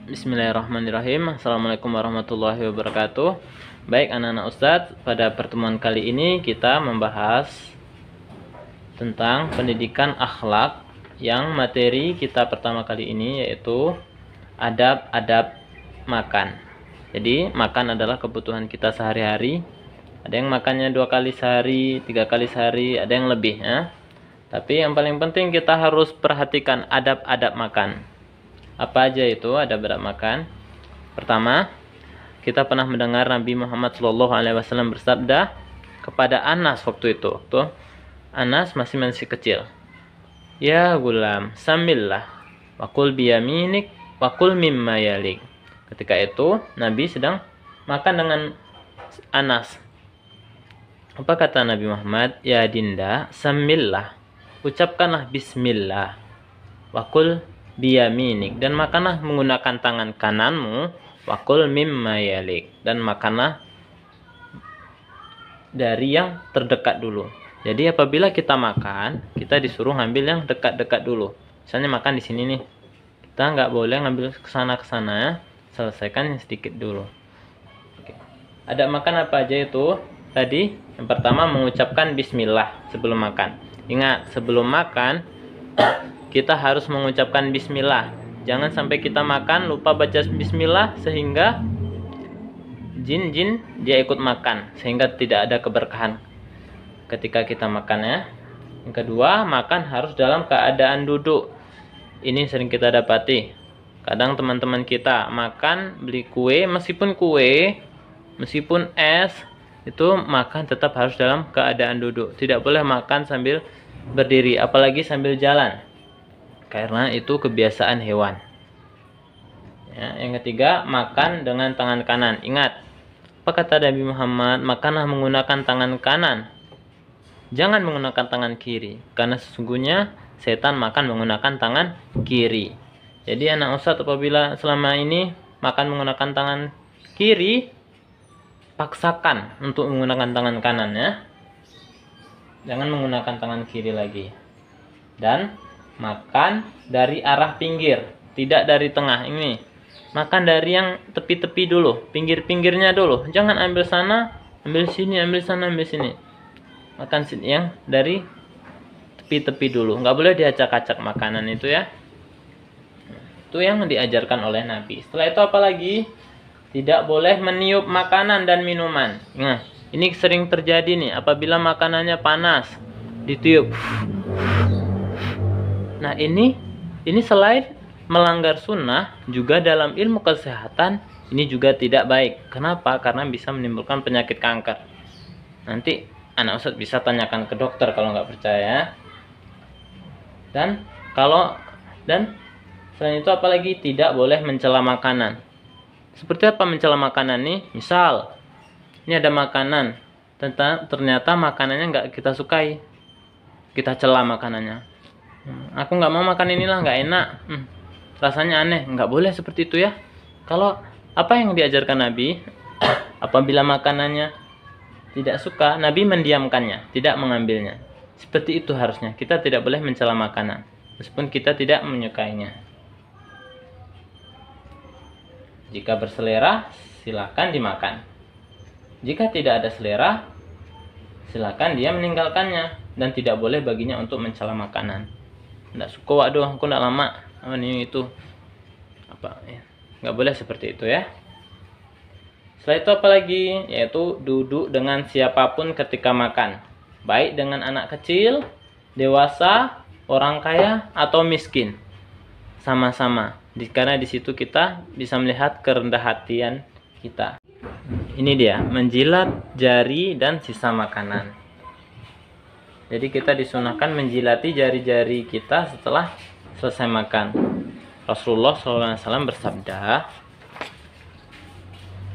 Bismillahirrahmanirrahim. Assalamualaikum warahmatullahi wabarakatuh. Baik anak-anak Ustadz, pada pertemuan kali ini kita membahas tentang pendidikan akhlak, yang materi kita pertama kali ini yaitu adab-adab makan. Jadi makan adalah kebutuhan kita sehari-hari. Ada yang makannya 2 kali sehari, 3 kali sehari, ada yang lebih ya. Tapi yang paling penting kita harus perhatikan adab-adab makan. Apa aja itu adab-adab makan? Pertama, kita pernah mendengar Nabi Muhammad SAW bersabda kepada Anas waktu itu. Tuh, Anas masih kecil. Ya gulam, samillah, wakul biyaminik, wakul mimma yalik. Ketika itu Nabi sedang makan dengan Anas. Apa kata Nabi Muhammad? Ya dinda, samillah, ucapkanlah bismillah, wakul biyaminik, dan makanlah menggunakan tangan kananmu, wakul mimma yalik, dan makanlah dari yang terdekat dulu. Jadi apabila kita makan, kita disuruh ngambil yang dekat-dekat dulu. Misalnya makan di sini nih, kita nggak boleh ngambil kesana ya. Selesaikan yang sedikit dulu. Oke. Ada makan apa aja itu? Tadi yang pertama mengucapkan bismillah sebelum makan. Ingat, sebelum makan kita harus mengucapkan bismillah. Jangan sampai kita makan lupa baca bismillah sehingga jin-jin dia ikut makan, sehingga tidak ada keberkahan ketika kita makan ya. Yang kedua, makan harus dalam keadaan duduk. Ini sering kita dapati. Kadang teman-teman kita makan beli kue, meskipun es, itu makan tetap harus dalam keadaan duduk. Tidak boleh makan sambil berdiri, apalagi sambil jalan, karena itu kebiasaan hewan ya. Yang ketiga, makan dengan tangan kanan. Ingat, apa kata Nabi Muhammad? Makanlah menggunakan tangan kanan, jangan menggunakan tangan kiri, karena sesungguhnya setan makan menggunakan tangan kiri. Jadi anak Ustadz, apabila selama ini makan menggunakan tangan kiri, paksakan untuk menggunakan tangan kanan ya. Jangan menggunakan tangan kiri lagi. Dan makan dari arah pinggir, tidak dari tengah. Ini makan dari yang tepi-tepi dulu, pinggir-pinggirnya dulu. Jangan ambil sana, ambil sini, ambil sana, ambil sini. Makan yang dari tepi-tepi dulu. Nggak boleh diacak-acak makanan itu ya. Itu yang diajarkan oleh Nabi. Setelah itu apa lagi? Tidak boleh meniup makanan dan minuman. Nah, ini sering terjadi nih, apabila makanannya panas ditiup. Nah, ini selain melanggar sunnah, juga dalam ilmu kesehatan ini juga tidak baik. Kenapa? Karena bisa menimbulkan penyakit kanker. Nanti anak Ustadz bisa tanyakan ke dokter kalau nggak percaya. Dan selain itu apalagi, tidak boleh mencela makanan. Seperti apa mencela makanan nih? Misal, ini ada makanan, ternyata makanannya nggak kita sukai, kita cela makanannya. Aku nggak mau makan inilah, nggak enak, rasanya aneh. Nggak boleh seperti itu ya. Kalau apa yang diajarkan Nabi, apabila makanannya tidak suka, Nabi mendiamkannya, tidak mengambilnya. Seperti itu harusnya. Kita tidak boleh mencela makanan meskipun kita tidak menyukainya. Jika berselera, silakan dimakan. Jika tidak ada selera, silakan dia meninggalkannya, dan tidak boleh baginya untuk mencela makanan. Nggak suka, waduh aku nggak lama ini itu apa ya. Nggak boleh seperti itu ya. Setelah itu apalagi, yaitu duduk dengan siapapun ketika makan, baik dengan anak kecil, dewasa, orang kaya atau miskin, sama-sama. Karena di situ kita bisa melihat kerendah hatian kita. Ini dia, menjilat jari dan sisa makanan. Jadi kita disunahkan menjilati jari-jari kita setelah selesai makan. Rasulullah SAW bersabda,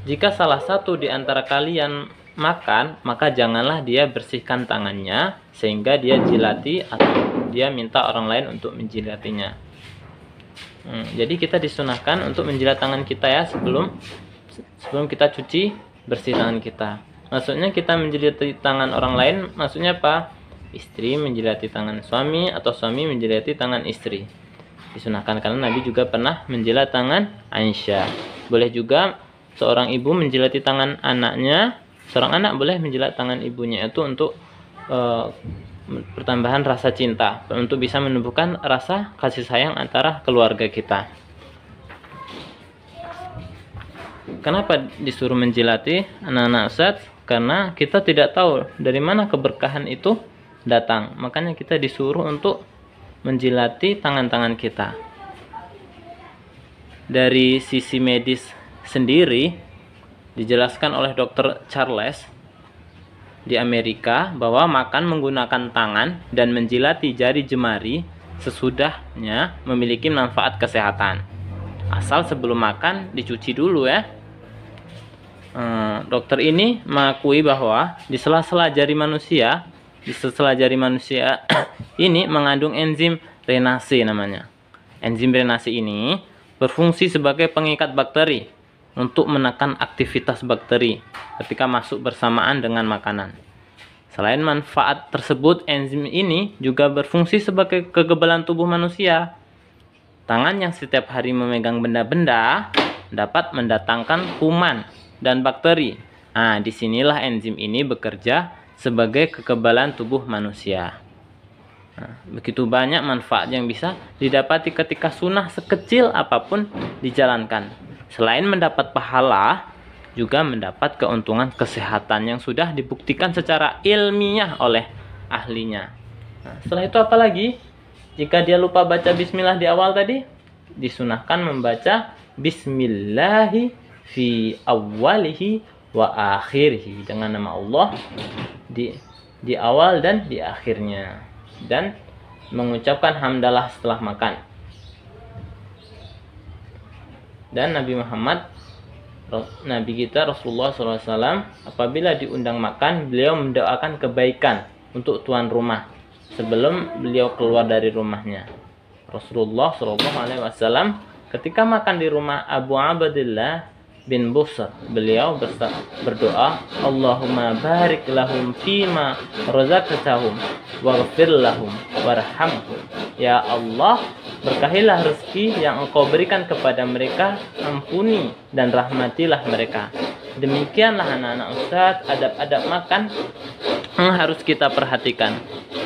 jika salah satu di antara kalian makan, maka janganlah dia bersihkan tangannya sehingga dia jilati atau dia minta orang lain untuk menjilatinya. Jadi kita disunahkan untuk menjilat tangan kita ya, sebelum kita cuci, bersih tangan kita. Maksudnya kita menjilati tangan orang lain, maksudnya apa? Istri menjilati tangan suami atau suami menjilati tangan istri. Disunahkan karena Nabi juga pernah menjilat tangan Aisyah. Boleh juga seorang ibu menjilati tangan anaknya. Seorang anak boleh menjilat tangan ibunya itu untuk pertambahan rasa cinta, untuk bisa menumbuhkan rasa kasih sayang antara keluarga kita. Kenapa disuruh menjilati anak-anak Ustaz? Karena kita tidak tahu dari mana keberkahan itu datang. Makanya kita disuruh untuk menjilati tangan-tangan kita. Dari sisi medis sendiri, dijelaskan oleh Dr. Charles di Amerika bahwa makan menggunakan tangan dan menjilati jari jemari sesudahnya memiliki manfaat kesehatan. Asal sebelum makan dicuci dulu ya. Dokter ini mengakui bahwa di sela-sela jari manusia, ini mengandung enzim renase namanya. Enzim renase ini berfungsi sebagai pengikat bakteri untuk menekan aktivitas bakteri ketika masuk bersamaan dengan makanan. Selain manfaat tersebut, enzim ini juga berfungsi sebagai kekebalan tubuh manusia. Tangan yang setiap hari memegang benda-benda dapat mendatangkan kuman dan bakteri. Disinilah enzim ini bekerja sebagai kekebalan tubuh manusia. Begitu banyak manfaat yang bisa didapati ketika sunnah sekecil apapun dijalankan. Selain mendapat pahala, juga mendapat keuntungan kesehatan yang sudah dibuktikan secara ilmiah oleh ahlinya. Setelah itu apa lagi? Jika dia lupa baca bismillah di awal tadi, disunahkan membaca bismillahi fi awwalihi wa akhirih, dengan nama Allah di awal dan di akhirnya, dan mengucapkan hamdalah setelah makan. Dan Nabi Muhammad, Nabi kita Rasulullah SAW, apabila diundang makan, beliau mendoakan kebaikan untuk tuan rumah sebelum beliau keluar dari rumahnya. Rasulullah SAW ketika makan di rumah Abu Abdillah bin Busr, beliau berdoa, Allahumma barik lahum fima razaqtahum waghfir lahum warhamhum. Ya Allah, berkahilah rezeki yang Engkau berikan kepada mereka, ampuni dan rahmatilah mereka. Demikianlah anak-anak Ustaz, adab-adab makan yang harus kita perhatikan.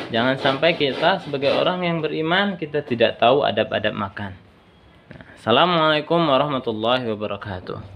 Jangan sampai kita sebagai orang yang beriman kita tidak tahu adab-adab makan. Assalamualaikum warahmatullahi wabarakatuh.